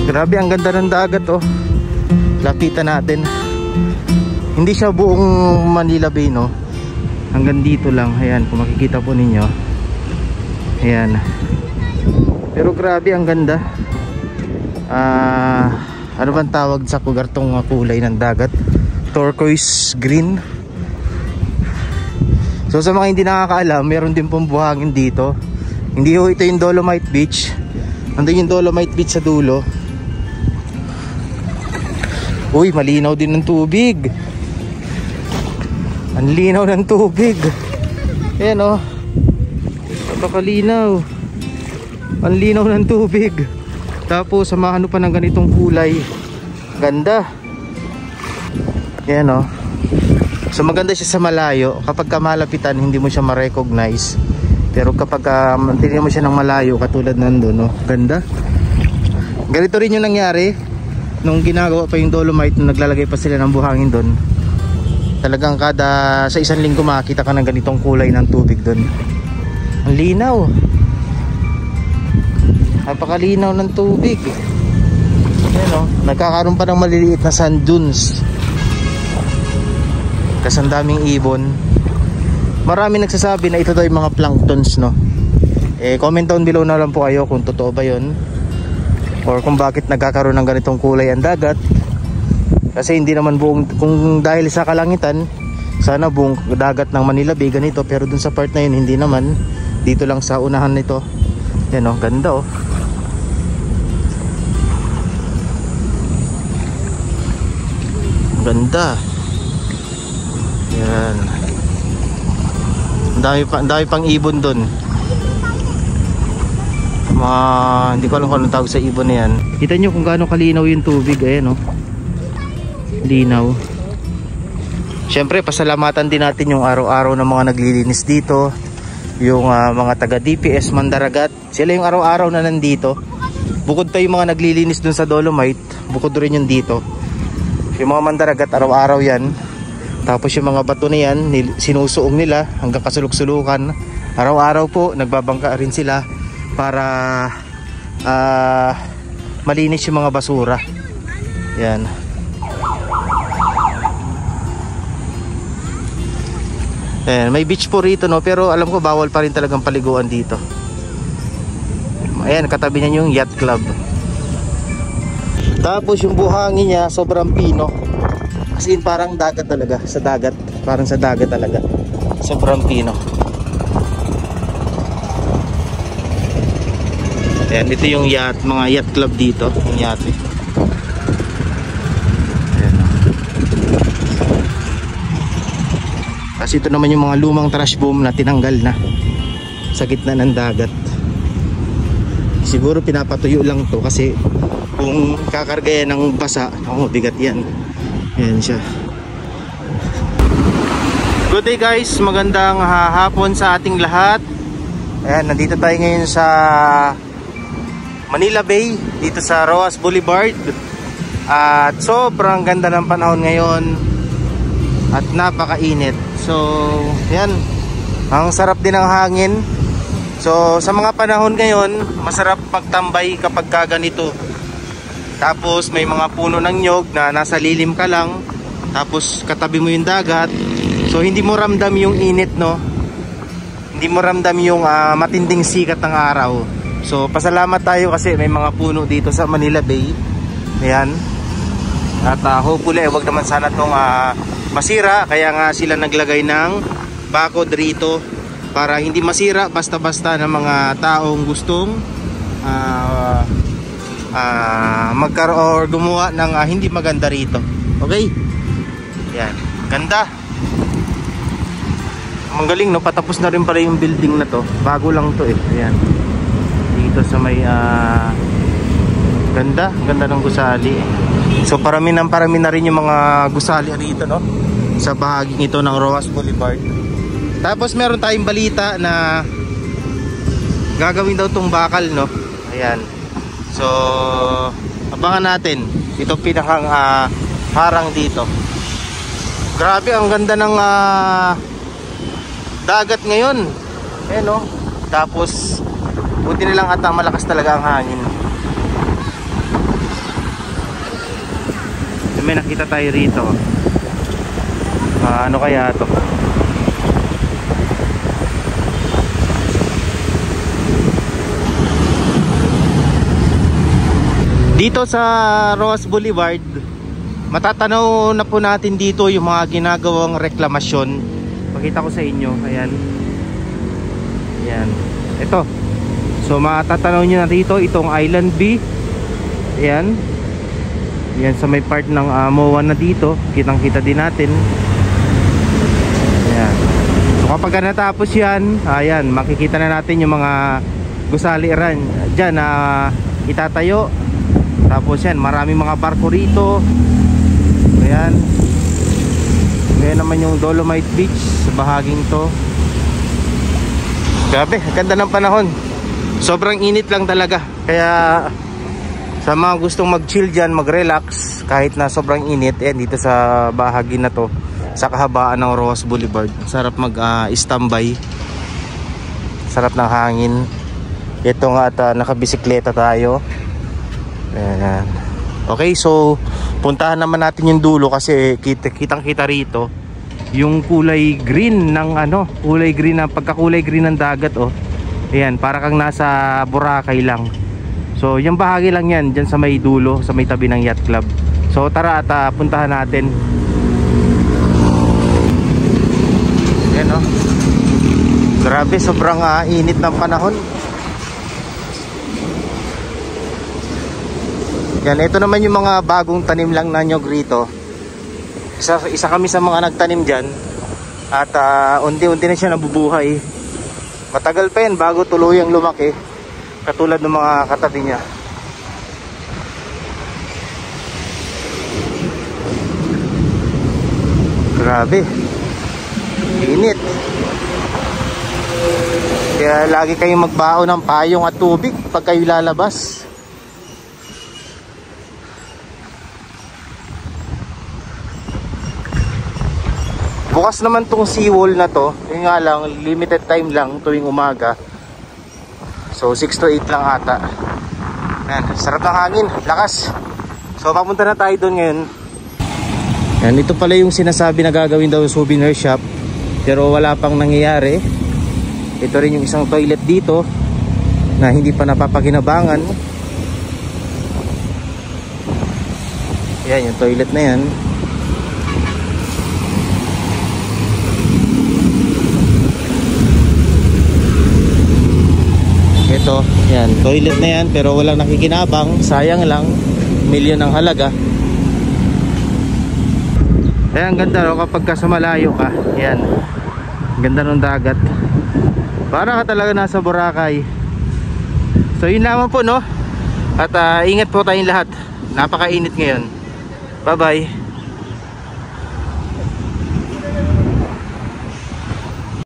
Grabe, ang ganda ng dagat oh. Lapitan natin. Hindi siya buong Manila Bay, no? Hanggang dito lang. Ayan, kung makikita po ninyo. Ayan. Pero grabe, ang ganda. Ano bang tawag sa kugartong kulay ng dagat? Turquoise green. So sa mga hindi nakakaalam, meron din pong buhangin dito. Hindi ho ito yung Dolomite Beach. Nandun yung Dolomite Beach sa dulo. Uy, malinaw din ng tubig. Ang linaw ng tubig. Ayan o. Napakalinaw. Ang linaw ng tubig. Tapos samahan pa ng ganitong kulay. Ganda. Ayan o. So maganda siya sa malayo. Kapag kamalapitan, hindi mo siya ma-recognize. Pero kapag tingnan mo siya ng malayo, katulad nandun, no? Ganda. Ganito rin yung nangyari nung ginagawa pa yung Dolomite, nung naglalagay pa sila ng buhangin doon. Talagang sa isang linggo makakita ka ng ganitong kulay ng tubig doon. Ang linaw. Napakalinaw ng tubig. Ayan o, nagkakaroon pa ng maliliit na sand dunes. Kasi ang daming ibon. Marami nagsasabi na ito daw yung mga planktons, no? Comment down below na lang po kayo kung totoo ba yun, or kung bakit nagkakaroon ng ganitong kulay ang dagat. Kasi hindi naman buong, kung dahil sa kalangitan, sana buong dagat ng Manila Bay ganito, pero dun sa part na yun hindi naman. Dito lang sa unahan nito. Yan o, ganda o. Ganda. Yan. Ang dami pang ibon dun. Hindi ko alam kung anong tawag sa ibon na yan. Kita nyo kung gaano kalinaw yung tubig. Ayan o, linaw. Siyempre pasalamatan din natin yung araw-araw ng mga naglilinis dito. Yung mga taga DPS Mandaragat. Sila yung araw-araw na nandito. Bukod pa yung mga naglilinis dun sa Dolomite, bukod rin yung dito. Yung mga Mandaragat, araw-araw yan. Tapos yung mga bato na yan, sinusuong nila hanggang kasuluk-sulukan. Araw-araw po nagbabangka rin sila para malinis yung mga basura. Yan. Ayan, may beach po rito, no, pero alam ko bawal pa rin talagang paliguan dito. Ayan, katabi niya yung yacht club. Tapos yung buhangin niya sobrang pino. As in parang dagat talaga, sa dagat. Parang sa dagat talaga. Sobrang pino. Ayan, ito yung yacht, mga yacht club dito, yung yate. Ayan. Kasi ito naman yung mga lumang trash boom na tinanggal na sa gitna ng dagat. Siguro pinapatuyo lang to kasi kung kakargayan ng basa, bigat yan. Ayan siya. Good day guys, magandang hapon sa ating lahat. Ayan, nandito tayo ngayon sa Manila Bay, dito sa Roas Boulevard. At sobrang ganda ng panahon ngayon at napakainit. So, yan, ang sarap din ng hangin. So, sa mga panahon ngayon, masarap magtambay kapag ganito. Tapos may mga puno ng nyog na nasa lilim ka lang. Tapos katabi mo yung dagat. So hindi mo ramdam yung init, no? Hindi mo ramdam yung matinding sikat ng araw. So pasalamat tayo kasi may mga puno dito sa Manila Bay. Ayan. At hopefully wag naman sana itong masira. Kaya nga sila naglagay ng bakod rito para hindi masira basta-basta ng mga taong gustong magkaroon or gumawa ng hindi maganda rito. Okay? Yan. Ganda. Ang galing, no? Patapos na rin pala yung building na to. Bago lang to eh. Ayan. Dito sa may ganda. Ganda ng gusali. So parami na rin yung mga gusali rito, no? Sa bahaging ito ng Roas Boulevard. Tapos meron tayong balita na gagawin daw tong bakal, no? Ayan. So abangan natin. Ito pinakang harang dito. Grabe, ang ganda ng dagat ngayon. Ayan, no? Tapos buti nilang ata malakas talaga ang hangin. may nakita tayo rito. Ano kaya to? Dito sa Roas Boulevard, matatanaw na po natin dito yung mga ginagawang reklamasyon. Pakita ko sa inyo. Ayan. Ayan. Ito. So matatanaw nyo na dito itong Island B. Ayan. Ayan sa may part ng MOA na dito. Kitang kita din natin. Ayan. So kapag natapos yan, ayan, makikita na natin yung mga gusaliran dyan na itatayo. Tapos yan, maraming mga barko rito. Ayan. Ayan naman yung Dolomite Beach sa bahaging to. Grabe, ganda ng panahon. Sobrang init lang talaga. Kaya sa mga gustong mag-chill dyan, mag-relax kahit na sobrang init, ayan, dito sa bahagi na to, sa kahabaan ng Roas Boulevard, sarap mag-standby. Sarap ng hangin. Ito nga at nakabisikleta tayo. Ayan. Okay, so puntahan naman natin yung dulo kasi kitang kita rito yung kulay green ng kulay green ng pagkakulay green ng dagat, oh. Ayan, para kang nasa Boracay lang. So yung bahagi lang yan dyan sa may dulo, sa may tabi ng yacht club. So tara at puntahan natin. Ayan, oh. Grabe, sobrang init ng panahon. Yan, ito naman yung mga bagong tanim lang na nyog rito. Isa kami sa mga nagtanim dyan. At unti-unti na siya nabubuhay. Matagal pa yan bago tuluyang lumaki. Katulad ng mga katabi niya. Grabe. Init. Kaya lagi kayong magbaon ng payong at tubig pag kayo lalabas. Bukas naman tong seawall na to. Yung nga lang, limited time lang tuwing umaga. So 6 to 8 lang ata. Ayan, sarap ng hangin, lakas. So papunta na tayo doon ngayon. Ayan, ito pala yung sinasabi na gagawin daw yung souvenir shop, pero wala pang nangyayari. Ito rin yung isang toilet dito na hindi pa napapakinabangan. Ayan, yung toilet na yan. Ito, yan, toilet na yan pero walang nakikinabang, sayang lang, milyon ang halaga. Ayan, ganda no, kapag sa malayo ka, yan, ganda ng dagat, para ka talaga nasa Boracay. So yun naman po, no, at ingat po tayong lahat, napakainit ngayon. Bye bye.